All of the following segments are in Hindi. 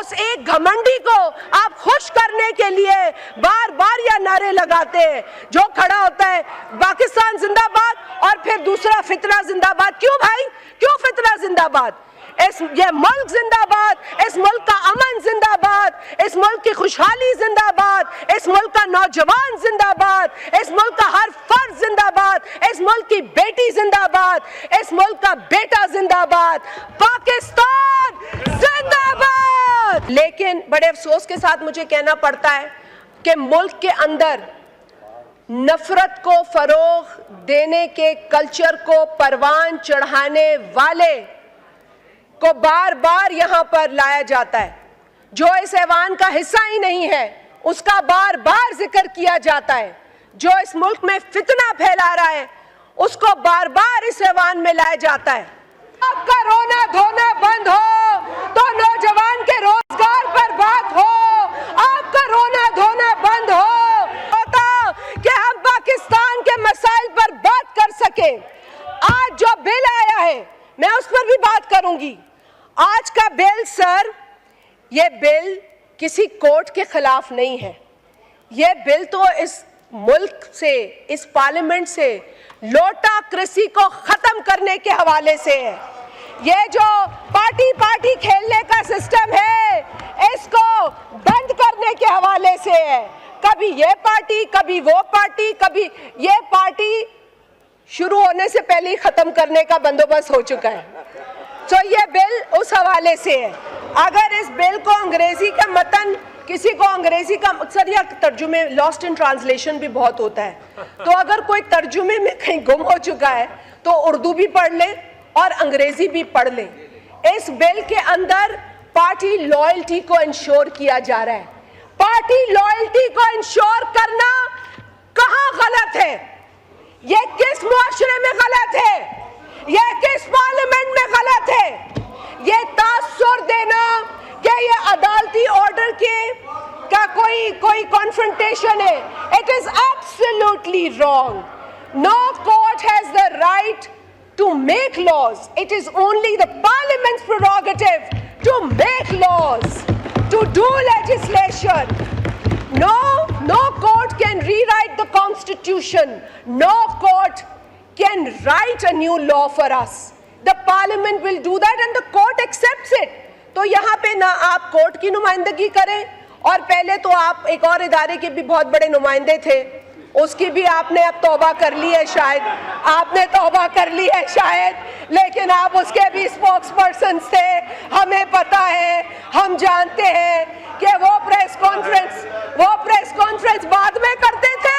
उस एक घमंडी को आप खुश करने के लिए बार बार यह नारे लगाते हैं, जो खड़ा होता है पाकिस्तान जिंदाबाद और फिर दूसरा फितरा जिंदाबाद। क्यों भाई, क्यों फितरा जिंदाबाद? ये मुल्क जिंदाबाद, इस मुल्क का अमन जिंदाबाद, इस मुल्क की खुशहाली जिंदाबाद, इस मुल्क का नौजवान जिंदाबाद, इस मुल्क का हर फर्द जिंदाबाद, इस मुल्क की बेटी जिंदाबाद, इस मुल्क का बेटा जिंदाबाद, पाकिस्तान जिंदाबाद। लेकिन बड़े अफसोस के साथ मुझे कहना पड़ता है कि मुल्क के अंदर नफरत को फरोग देने के कल्चर को परवान चढ़ाने वाले को बार बार यहां पर लाया जाता है। जो इस ऐवान का हिस्सा ही नहीं है उसका बार बार जिक्र किया जाता है। जो इस मुल्क में फितना फैला रहा है उसको बार बार इस ऐवान में लाया जाता है। आपका रोना धोना बंद हो तो नौजवान के रोजगार पर बात हो, आपका रोना धोना बंद हो कि हम पाकिस्तान के मसाइल पर बात कर सके। आज जो बिल आया है मैं उस पर भी बात करूंगी। आज का बिल सर, ये बिल किसी कोर्ट के खिलाफ नहीं है। ये बिल तो इस मुल्क से, इस पार्लियामेंट से लोटाक्रेसी को खत्म करने के हवाले से है। ये जो पार्टी पार्टी खेलने का सिस्टम है इसको बंद करने के हवाले से है। कभी ये पार्टी, कभी वो पार्टी, कभी ये पार्टी शुरू होने से पहले ही खत्म करने का बंदोबस्त हो चुका है। तो ये बिल उस हवाले से है। अगर इस बिल को अंग्रेजी का मतन, किसी को अंग्रेजी का अक्सर या तर्जुमे लॉस्ट इन ट्रांसलेशन भी बहुत होता है, तो अगर कोई तर्जुमे में कहीं गुम हो चुका है तो उर्दू भी पढ़ ले और अंग्रेजी भी पढ़ ले। इस बिल के अंदर पार्टी लॉयल्टी को इंश्योर किया जा रहा है। पार्टी लॉयल्टी को इंश्योर करना कहाँ गलत है? ये किस मुआशरे में गलत है? ये किस पार्लियामेंट में गलत है? ये तासुर देना कि ये अदालती ऑर्डर के का कोई कॉन्फ्रंटेशन है, it is absolutely wrong. No court has the right to make laws. It is only the parliament's prerogative to make laws, to do legislation. No court can rewrite the constitution. No court can write a new law for us. The parliament will do that and the court accepts it. तो यहाँ पे ना आप कोर्ट की नुमाइंदगी करें, और पहले तो आप एक और इदारे के भी बहुत बड़े नुमाइंदे थे, उसकी भी आपने अब तौबा कर ली है शायद, आपने तौबा कर ली है शायद, लेकिन आप उसके भी स्पोक्स पर्सन थे। हमें पता है, हम जानते हैं कि वो प्रेस कॉन्फ्रेंस बाद में करते थे,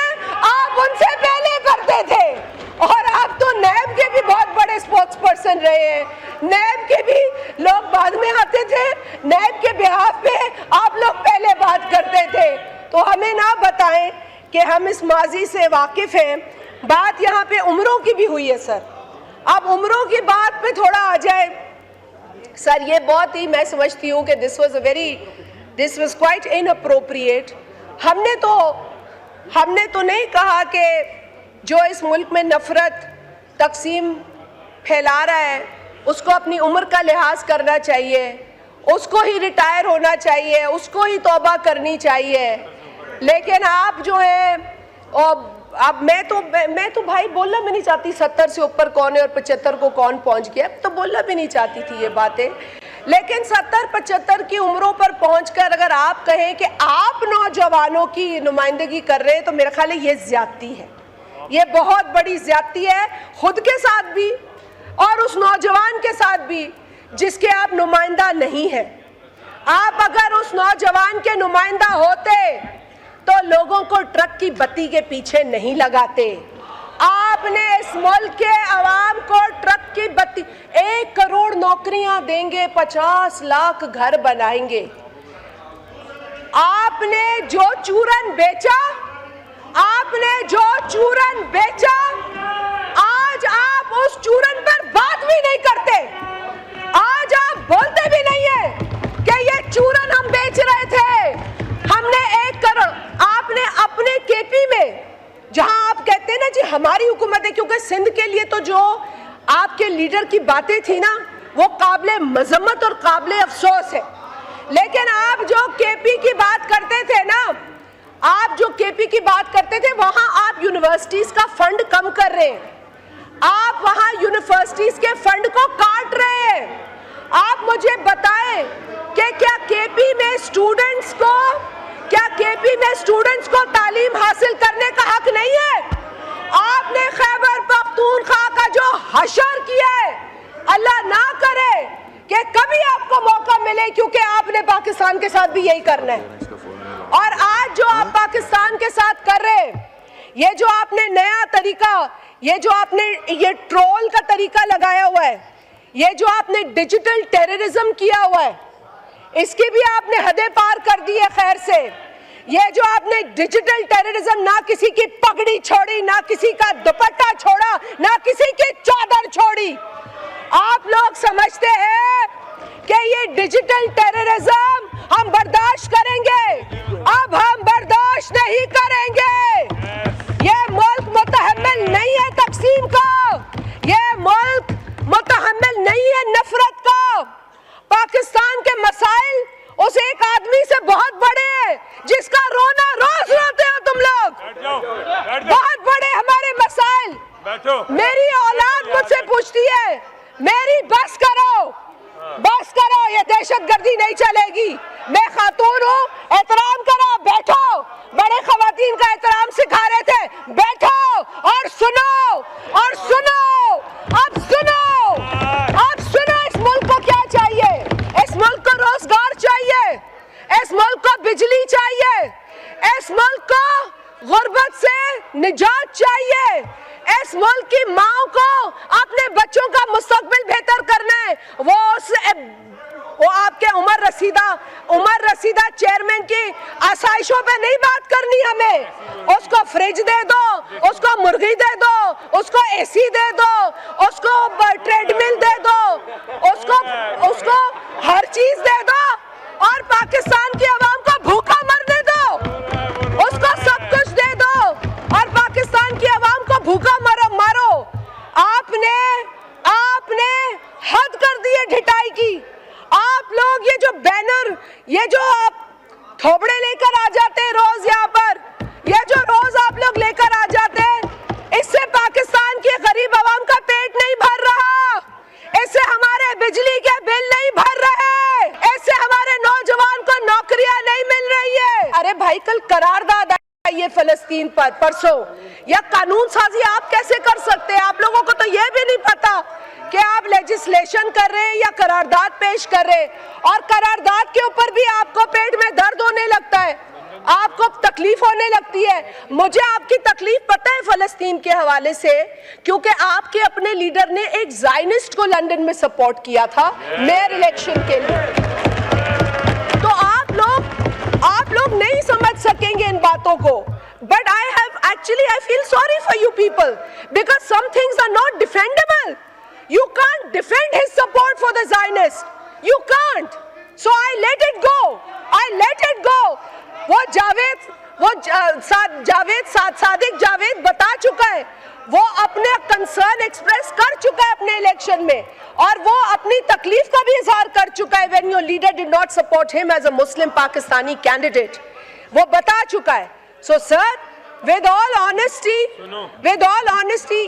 आप उनसे पहले करते थे। और आप तो नैब के भी बहुत बड़े स्पोक्स पर्सन रहे हैं, नैब के भी लोग बाद में आते थे, नैब के बिहाफ पे आप लोग पहले बात करते थे। तो हमें ना बताएं कि हम इस माजी से वाकिफ हैं। बात यहाँ पे उम्रों की भी हुई है सर, अब उम्रों की बात पे थोड़ा आ जाए सर। ये बहुत ही, मैं समझती हूँ कि दिस वाज क्वाइट इनअप्रोप्रिएट। हमने तो नहीं कहा कि जो इस मुल्क में नफरत तकसीम फैला रहा है उसको अपनी उम्र का लिहाज करना चाहिए, उसको ही रिटायर होना चाहिए, उसको ही तौबा करनी चाहिए। लेकिन आप जो है, अब मैं तो भाई बोलना भी नहीं चाहती 70 से ऊपर कौन है और 75 को कौन पहुंच गया, तो बोलना भी नहीं चाहती थी ये बातें। लेकिन 70-75 की उम्रों पर पहुंचकर अगर आप कहें कि आप नौजवानों की नुमाइंदगी कर रहे हैं तो मेरा ख्याल है ये ज्यादती है, ये बहुत बड़ी ज्यादती है, खुद के साथ भी और उस नौजवान के साथ भी जिसके आप नुमाइंदा नहीं हैं। आप अगर उस नौजवान के नुमाइंदा होते तो लोगों को ट्रक की बत्ती के पीछे नहीं लगाते। आपने इस मुल्क के अवाम को ट्रक की बत्ती, 1 करोड़ नौकरियां देंगे, 50 लाख घर बनाएंगे। आपने जो चूरन बेचा, आज आप उस चूरन पर बात भी नहीं करते। आज आप बोलते भी नहीं है कि ये चूरन हम बेच रहे थे, हमने 1 करोड़। आपने अपने केपी में, जहां आप कहते हैं ना जी हमारी हुकूमत है, क्योंकि सिंध के लिए तो जो आपके लीडर की बातें थी ना वो काबिले मजम्मत और काबिले अफसोस है। लेकिन आप जो केपी की बात करते थे ना, आप जो केपी की बात करते थे, वहां आप यूनिवर्सिटीज का फंड कम कर रहे हैं, आप वहां यूनिवर्सिटीज के फंड को काट रहे हैं। आप मुझे बताएं कि क्या केपी में स्टूडेंट्स को तालीम हासिल करने का हक नहीं है? आपने खैबर पख्तूनख्वा का जो हशर किया है, अल्लाह ना करे कि कभी आपको मौका मिले, क्योंकि आपने पाकिस्तान के साथ भी यही करना है। और आज जो आप पाकिस्तान के साथ कर रहे हैं, ये जो आपने नया तरीका, ये जो आपने ये ट्रोल का तरीका लगाया हुआ है, ये जो आपने डिजिटल टेररिज्म किया हुआ है, इसकी भी आपने हदें पार कर दी है। खैर से ये जो आपने डिजिटल टेररिज्म, ना किसी की पगड़ी छोड़ी, ना किसी का दुपट्टा छोड़ा, ना किसी की चादर छोड़ी। आप लोग समझते हैं कि ये डिजिटल टेररिज्म हम बर्दाश्त करेंगे? अब हम बर्दाश्त नहीं करेंगे। ये मुल्क मुतहम्मिल नहीं है तकसीम का, ये मुल्क मुतहम्मिल नहीं है नफरत का। पाकिस्तान के मसाइल उस एक आदमी से बहुत बड़े हैं जिसका रोना रोज रोते हो तुम लोग। बहुत बड़े हमारे मसाइल। मेरी औलाद मुझसे पूछती है, मेरी बस करो, ये दहशतगर्दी नहीं चलेगी। मैं खातून हूँ, एहतराम करो, बैठो। बड़े खवातीन का एहतराम सिखा रहे थे, बैठो और सुनो। अब सुनो इस मुल्क को क्या चाहिए? इस मुल्क को रोजगार चाहिए, इस मुल्क को बिजली चाहिए, इस मुल्क को गुर्बत से निजात चाहिए, इस मुल्क की माओ को अपने बच्चों का मुस्तकबिल बेहतर करना है। वो आपके उमर रसीदा चेयरमैन की आसाइशों पे नहीं बात करनी हमें। उसको फ्रिज दे दो, उसको मुर्गी दे दो, उसको एसी दे दो, उसको ट्रेडमिल दे दो, उसको हर चीज दे दो और पाकिस्तान की आवाम को भूखा मरने दो। उसको सब कुछ दे दो और पाकिस्तान की आवाम को भूखा मारो। आपने हद कर दी है ढिठाई की। आप लोग ये जो बैनर, ये जो आप थोबड़े लेकर आ जाते हैं रोज यहाँ पर, ये जो रोज आप लोग लेकर आ जाते हैं, इससे पाकिस्तान की गरीब आवाम का पेट नहीं भर रहा, इससे हमारे बिजली के बिल नहीं भर रहे, इससे हमारे नौजवान को नौकरियां नहीं मिल रही है। अरे भाई, कल करारदाद आई है फलस्तीन पर, परसों, या कानून साजी आप कैसे कर सकते हैं? आप लोगों को तो ये भी नहीं पता कि आप लेजिस्लेशन कर रहे हैं या करारदाद पेश कर रहे हैं, और करारदाद के ऊपर भी आपको पेट में दर्द होने लगता है, आपको तकलीफ होने लगती है। मुझे आपकी तकलीफ पता है फलस्तीन के हवाले से, क्योंकि आपके अपने लीडर ने एक ज़ायनिस्ट को लंदन में सपोर्ट किया था मेयर इलेक्शन के लिए। तो आप लोग नहीं समझ सकेंगे इन बातों को। But I feel sorry for you people because some things are not defendable. You can't defend his support for the Zionists. You can't. So I let it go. वो सादिक जावेद बता चुका है, वो अपने कंसर्न एक्सप्रेस कर चुका है अपने इलेक्शन में, और वो अपनी तकलीफ का भी इजहार कर चुका है when your leader did not support him as a Muslim Pakistani candidate. वो बता चुका है. So sir, with all honesty,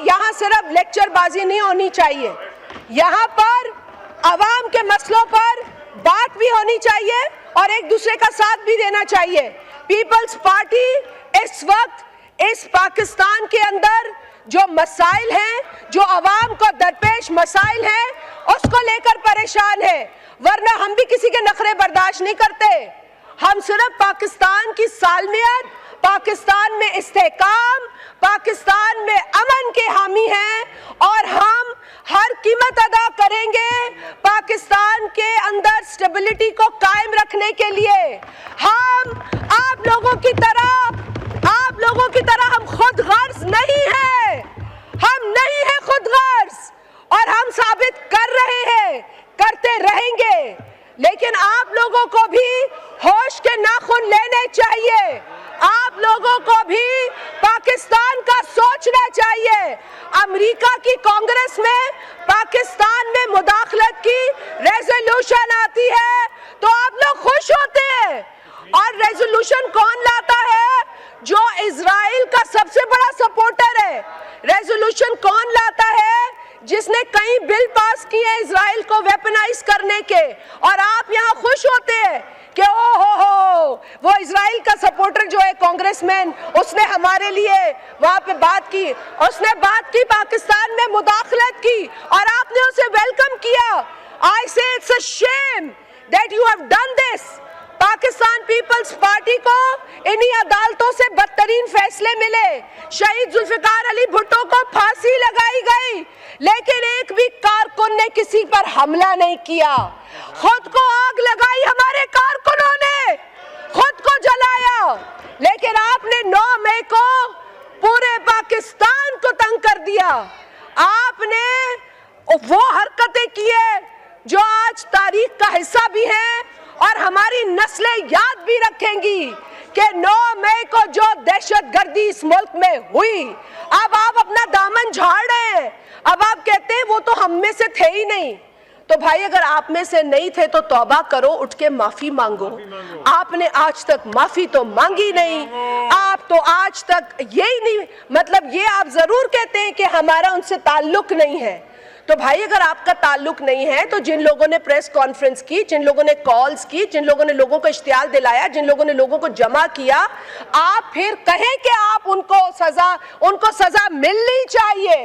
यहाँ सिर्फ लेक्चरबाजी नहीं होनी चाहिए, यहाँ पर अवाम के मसलों पर बात भी होनी चाहिए और एक दूसरे का साथ भी देना चाहिए। पीपल्स पार्टी इस वक्त इस पाकिस्तान के अंदर जो मसाइल हैं, जो अवाम को दरपेश मसाइल हैं, उसको लेकर परेशान है, वरना हम भी किसी के नखरे बर्दाश्त नहीं करते। हम सिर्फ पाकिस्तान की सालमियत, पाकिस्तान में इस्तेहकाम, पाकिस्तान में अमन के हामी हैं, और हम हर कीमत अदा करेंगे पाकिस्तान के अंदर स्टेबिलिटी को कायम रखने के लिए। हम आप लोगों की तरह हम खुद गर्ज नहीं हैं, हम नहीं हैं खुद गर्ज, और हम साबित कर रहे हैं, करते रहेंगे। लेकिन आप लोगों को भी होश के नाखून लेने चाहिए, आप लोगों को भी पाकिस्तान का सोचना चाहिए। अमेरिका की कांग्रेस में पाकिस्तान में मुदाखलत की रेजोल्यूशन आती है तो आप लोग खुश होते हैं। और रेजोल्यूशन कौन लाता है? जो इजराइल का सबसे बड़ा सपोर्टर है। रेजोल्यूशन कौन लाता है? जिसने कई बिल पास किए इजराइल को वेपनाइज करने के, और आप यहाँ खुश होते हैं कि ओ हो वो इजराइल का सपोर्टर जो है कांग्रेसमैन, उसने हमारे लिए वहां पे बात की, उसने बात की, पाकिस्तान में मुदाखलत की और आपने उसे वेलकम किया। I say it's a shame that you have done this. Pakistan Peoples Party को इन्हीं अदालतों से बदतरीन फैसले मिले। शहीद जुल्फिकार अली भुट्टो को फांसी लगाई गई, लेकिन एक भी कारकुन ने किसी पर हमला नहीं किया। खुद को आग लगाई हमारे कारकुनों ने, खुद को जलाया। लेकिन आपने 9 मई को पूरे पाकिस्तान को तंग कर दिया। आपने वो हरकतें की है जो आज तारीख का हिस्सा भी है और हमारी नस्लें याद भी रखेंगी कि 9 मई को जो दहशतगर्दी इस मुल्क में हुई, अब आप अपना दामन झाड़ रहे हैं। अब आप कहते हैं वो तो हम में से थे ही नहीं। तो भाई अगर आप में से नहीं थे तो तौबा करो, उठ के माफी मांगो। आपने आज तक माफी तो मांगी नहीं। आप तो आज तक यही नहीं, मतलब ये आप जरूर कहते हैं कि हमारा उनसे ताल्लुक नहीं है। तो भाई अगर आपका ताल्लुक नहीं है तो जिन लोगों ने प्रेस कॉन्फ्रेंस की, जिन लोगों ने कॉल्स की, जिन लोगों ने लोगों को इश्तियाल दिलाया, जिन लोगों ने लोगों को जमा किया, आप फिर कहें कि आप उनको सजा मिलनी चाहिए।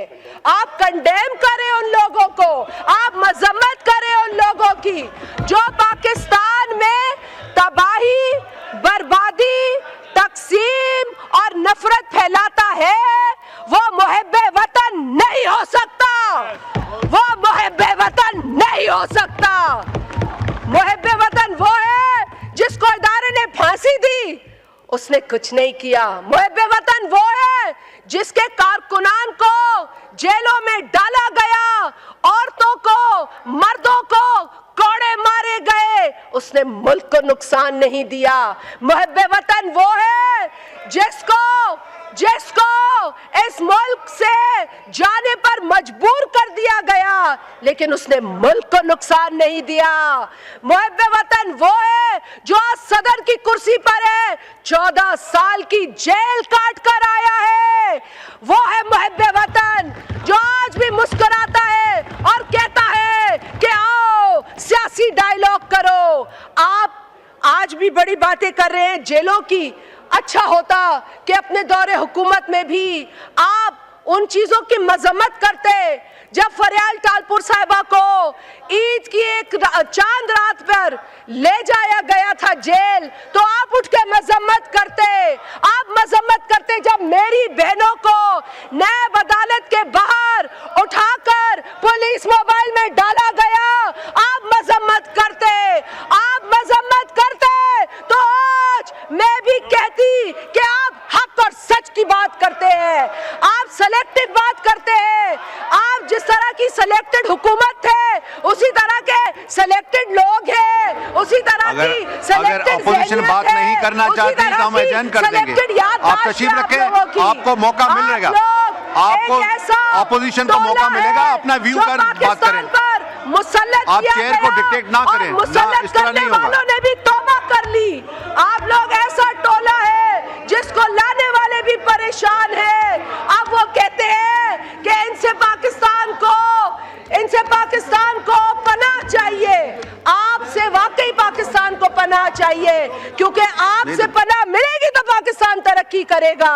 आप कंडेम करें उन लोगों को, आप मजम्मत करें उन लोगों की जो पाकिस्तान में तबाही, बर्बादी, तकसीम और नफरत फैलाता है। वो मुहिब्बे वतन नहीं हो सकता, वो मुहिब्बे वतन नहीं हो सकता। मुहिब्बे वतन वो है जिसको इदारे ने फांसी दी, उसने कुछ नहीं किया। मुहिब्बे वतन वो है जिसके कारकुनान को जेलों में डाला गया, औरतों को, मर्दों को कोड़े मारे गए, उसने मुल्क को नुकसान नहीं दिया। मुहिब्बे वतन वो है जिसको इस मुल्क से जाने पर मजबूर कर दिया गया, लेकिन उसने मुल्क को नुकसान नहीं दिया। मुहिब्बे वतन वो है जो आज सदर की कुर्सी पर है, 14 साल की जेल काट कर आया है। वो है मुहिब्बे वतन जो आज भी मुस्कुराता है और कहता है कि आओ सियासी डायलॉग करो। आप आज भी बड़ी बातें कर रहे हैं जेलों की। अच्छा होता कि अपने दौरे हुकूमत में भी आप उन चीजों की मजम्मत करते। जब फरियाल टालपुर साहिबा को ईद की एक चांद रात पर ले जाया गया था जेल, तो आप उठ के मजम्मत करते। आप मजम्मत करते जब मेरी बहनों को नैब अदालत के बाहर उठाकर पुलिस मोबाइल में डाला गया, आप मजम्मत करते। आप मजम्मत करते तो आज मैं भी कहती कि आप हक और सच की बात करते हैं, आप सेलेक्टिव बात करते हैं। आप जिस तरह की सेलेक्टेड हुकूमत है, उसी तरह के सेलेक्टेड लोग हैं, उसी तरह की सेलेक्टेड अपोजिशन बात नहीं करना चाहती तो हम एजेंट कर देंगे। आप तशरीफ रखें, आपको मौका मिलेगा, आपको अपोजिशन को मौका मिलेगा अपना व्यू कर बात करें। आप चेयर को डिक्टेट ना करें, इस तरह नहीं होगा। ने भी तौबा कर ली। आप लोग ऐसा टोला है जिसको लाने वाले भी परेशान हैं। अब वो कहते हैं कि इनसे पाकिस्तान को पनाह चाहिए। आपसे वाकई पाकिस्तान को पनाह चाहिए, क्योंकि आपसे पनाह मिलेगी तो पाकिस्तान तरक्की करेगा।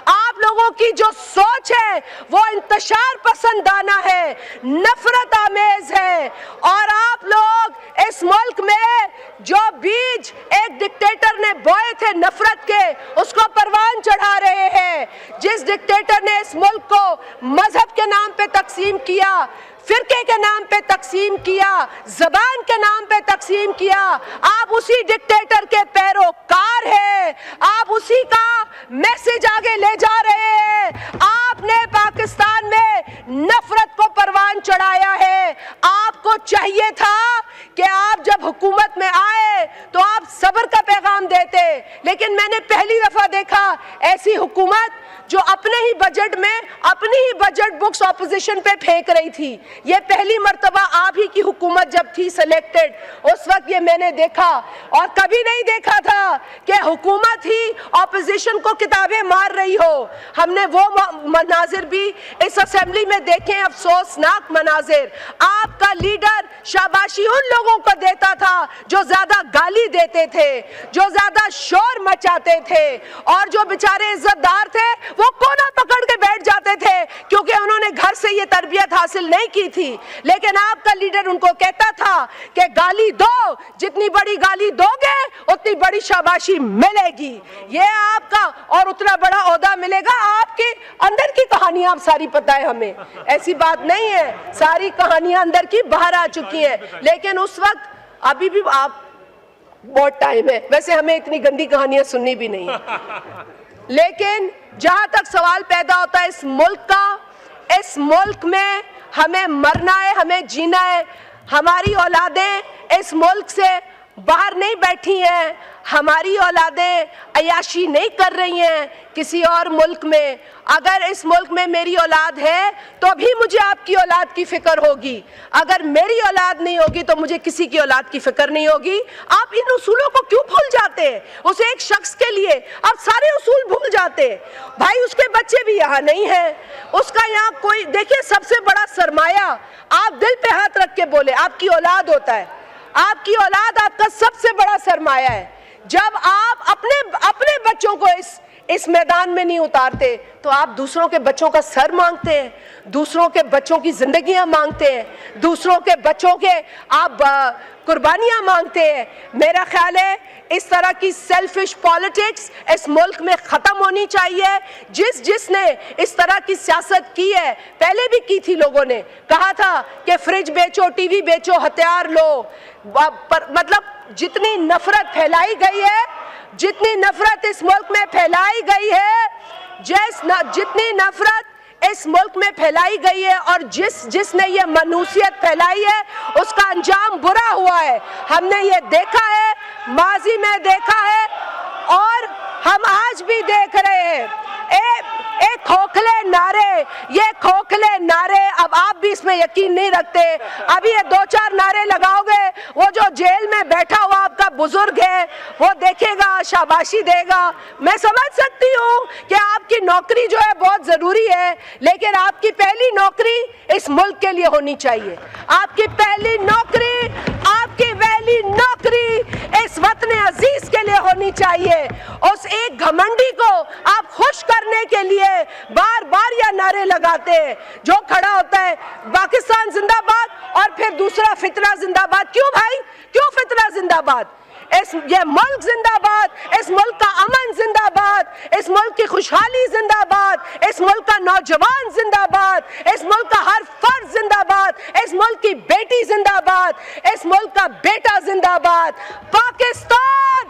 आप लोगों की जो सोच है वो इंतशार पसंदाना है, नफरत आमेज है, और आप लोग इस मुल्क में जो बीज एक डिक्टेटर ने बोए थे नफरत के, उसको परवान चढ़ा रहे हैं। जिस डिक्टेटर ने इस मुल्क को मजहब के नाम पे तकसीम किया, फिरके के नाम पे तकसीम किया, जबान के नाम पे तकसीम किया, आप उसी डिक्टेटर के पैरोकार हैं। आप उसी का मैसेज आगे ले जा रहे हैं। आपने पाकिस्तान में नफरत को परवान चढ़ाया है। आपको चाहिए था कि आप जब हुकूमत में आए तो आप सब्र का पैगाम देते, लेकिन मैंने पहली दफा देखा ऐसी हुकूमत जो अपने ही बजट में अपनी ही बजट बुक्स ऑपोजिशन पे फेंक रही थी। ये पहली मर्तबा आप ही की हुकूमत जब थी सिलेक्टेड, उस वक्त ये मैंने देखा, और कभी नहीं देखा था कि हुकूमत ही ऑपोजिशन को किताबें मार रही हो। हमने वो मनाजिर भी इस असेंबली में देखे, अफसोसनाक मनाजिर। आपका लीडर शाबाशी उन लोगों को देता था जो ज्यादा गाली देते थे, जो ज्यादा शोर मचाते थे, और जो बेचारे इज्जतदार थे वो कोना पकड़ के बैठ जाते थे क्योंकि उन्होंने घर से ये तरबियत हासिल नहीं की थी। लेकिन आपका लीडर उनको कहता था कि गाली दो, जितनी बड़ी गाली दोगे उतनी बड़ी शाबाशी मिलेगी, ये आपका, और उतना बड़ा ओहदा मिलेगा। आपके अंदर की कहानियां आप सारी पता है हमें, ऐसी बात नहीं है, सारी कहानियां अंदर की बाहर आ चुकी हैं। लेकिन उस वक्त अभी भी आप, बहुत टाइम है, वैसे हमें इतनी गंदी कहानियां सुननी भी नहीं है। लेकिन जहां तक सवाल पैदा होता है इस मुल्क का, इस मुल्क में हमें मरना है, हमें जीना है। हमारी औलादें इस मुल्क से बाहर नहीं बैठी हैं, हमारी औलादें अयाशी नहीं कर रही हैं किसी और मुल्क में। अगर इस मुल्क में मेरी औलाद है तो भी मुझे आपकी औलाद की फिक्र होगी, अगर मेरी औलाद नहीं होगी तो मुझे किसी की औलाद की फिक्र नहीं होगी। आप इन उसूलों को क्यों भूल जाते हैं? उस एक शख्स के लिए आप सारे उसूल भूल जाते हैं। भाई उसके बच्चे भी यहाँ नहीं हैं, उसका यहाँ कोई, देखिए सबसे बड़ा सरमाया, आप दिल पे हाथ रख के बोले, आपकी औलाद होता है। आपकी औलाद आपका सबसे बड़ा सरमाया है। जब आप अपने बच्चों को इस मैदान में नहीं उतारते तो आप दूसरों के बच्चों का सर मांगते हैं, दूसरों के बच्चों की जिंदगियां मांगते हैं, दूसरों के बच्चों के आप कुर्बानियां मांगते हैं। मेरा ख्याल है इस तरह की सेल्फिश पॉलिटिक्स इस मुल्क में खत्म होनी चाहिए। जिसने इस तरह की सियासत की है, पहले भी की थी, लोगों ने कहा था कि फ्रिज बेचो, टीवी बेचो, हथियार लो, मतलब जितनी नफरत फैलाई गई है, जितनी नफरत इस मुल्क में फैलाई गई है, जितनी नफरत इस मुल्क में फैलाई गई है, और जिसने ये मनुसियत फैलाई है उसका अंजाम बुरा हुआ है। हमने ये देखा है, माजी में देखा है, और हम आज भी देख रहे हैं। एक खोखले नारे, ये खोखले नारे, अब आप भी इसमें यकीन नहीं रखते। अभी ये 2-4 नारे लगाओगे, वो जो जेल में बैठा हुआ आपका बुजुर्ग है वो देखेगा, शाबाशी देगा। मैं समझ सकती हूँ कि आपकी नौकरी जो है बहुत जरूरी है, लेकिन आपकी पहली नौकरी इस मुल्क के लिए होनी चाहिए। आपकी पहली नौकरी, आपकी पहली नौकरी इस वतन अजीज के लिए होनी चाहिए। उस एक घमंडी को आप खुश करने के लिए बार बार या नारे लगाते हैं, जो खड़ा होता है पाकिस्तान जिंदाबाद और फिर दूसरा फितरा जिंदाबाद। क्यों भाई, क्यों फितरा जिंदाबाद? ये मुल्क जिंदाबाद, इस मुल्क का अमन जिंदाबाद, इस मुल्क की खुशहाली जिंदाबाद, इस मुल्क का नौजवान जिंदाबाद, इस मुल्क का हर फर्द जिंदाबाद, इस मुल्क की बेटी जिंदाबाद, इस मुल्क का बेटा जिंदाबाद। पाकिस्तान